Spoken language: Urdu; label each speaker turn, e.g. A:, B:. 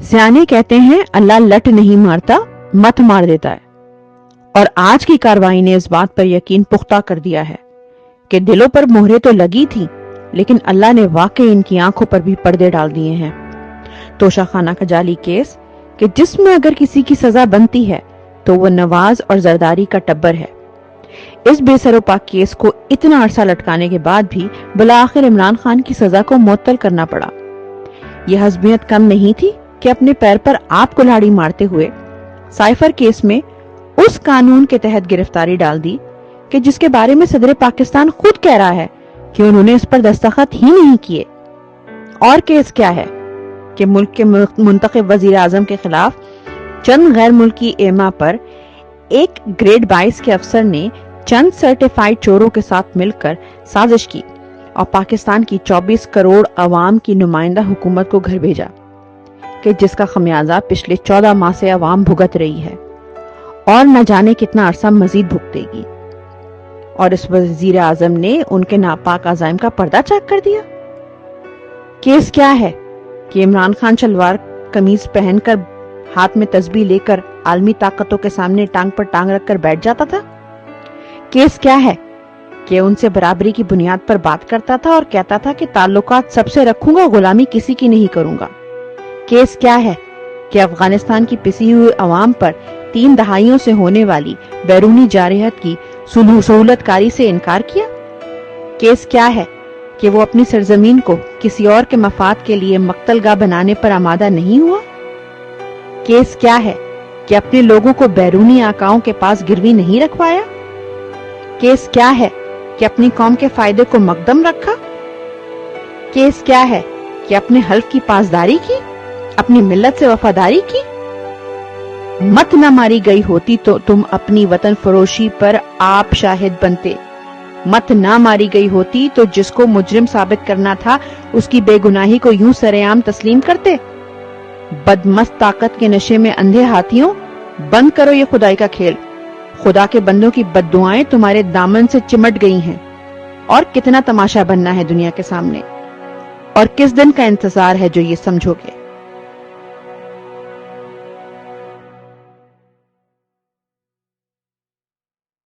A: سیانے کہتے ہیں اللہ لٹ نہیں مارتا مت مار دیتا ہے، اور آج کی کارروائی نے اس بات پر یقین پختہ کر دیا ہے کہ دلوں پر مہرے تو لگی تھی لیکن اللہ نے واقعی ان کی آنکھوں پر بھی پردے ڈال دیے ہیں۔ توشہ خانہ کا جعلی کیس کہ جس میں اگر کسی کی سزا بنتی ہے تو وہ نواز اور زرداری کا ٹبر ہے، اس بے سر و پا کیس کو اتنا عرصہ لٹکانے کے بعد بھی بالآخر عمران خان کی سزا کو معطل کرنا پڑا۔ یہ حزبیت کم نہیں تھی کہ اپنے پیر پر آپ کلاڑی مارتے ہوئے سائفر کیس میں اس قانون کے تحت گرفتاری ڈال دی کہ جس کے بارے میں صدر پاکستان خود کہہ رہا ہے کہ انہوں نے اس پر دستخط ہی نہیں کیے۔ اور کیس کیا ہے کہ ملک کے منتخب وزیر اعظم کے خلاف چند غیر ملکی ایما پر ایک گریڈ 22 کے افسر نے چند سرٹیفائیڈ چوروں کے ساتھ مل کر سازش کی اور پاکستان کی 24 کروڑ عوام کی نمائندہ حکومت کو گھر بھیجا، کہ جس کا خمیازہ پچھلے 14 ماہ سے عوام بھگت رہی ہے اور نہ جانے کتنا عرصہ مزید بھگتے گی۔ اور اس وزیر اعظم نے ان کے ناپاک عزائم کا پردہ چاک کر دیا۔ کیس کیا ہے کہ عمران خان شلوار قمیض پہن کر ہاتھ میں تسبیح لے کر عالمی طاقتوں کے سامنے ٹانگ پر ٹانگ رکھ کر بیٹھ جاتا تھا۔ کیس کیا ہے کہ ان سے برابری کی بنیاد پر بات کرتا تھا اور کہتا تھا کہ تعلقات سب سے رکھوں گا، غلامی کسی کی نہیں کروں گا۔ کیس کیا ہے کہ افغانستان کی پسی ہوئی عوام پر 3 دہائیوں سے ہونے والی بیرونی جارحیت کی سہولت کاری سے انکار کیا۔ کیس کیا ہے کہ وہ اپنی سرزمین کو کسی اور کے مفاد کے لیے مقتل گاہ بنانے پر آمادہ نہیں ہوا۔ کیس کیا ہے کہ اپنے لوگوں کو بیرونی آقاؤں کے پاس گروی نہیں رکھوایا۔ کیس کیا ہے کہ اپنی قوم کے فائدے کو مقدم رکھا۔ کیس کیا ہے کہ اپنے حلف کی پاسداری کی، اپنی ملت سے وفاداری کی۔ مت نہ ماری گئی ہوتی تو تم اپنی وطن فروشی پر آپ شاہد بنتے، مت نہ ماری گئی ہوتی تو جس کو مجرم ثابت کرنا تھا اس کی بے گناہی کو یوں سرے عام تسلیم کرتے۔ بدمست طاقت کے نشے میں اندھے ہاتھیوں، بند کرو یہ خدائی کا کھیل۔ خدا کے بندوں کی بد دعائیں تمہارے دامن سے چمٹ گئی ہیں، اور کتنا تماشا بننا ہے دنیا کے سامنے، اور کس دن کا انتظار ہے جو یہ سمجھو گے۔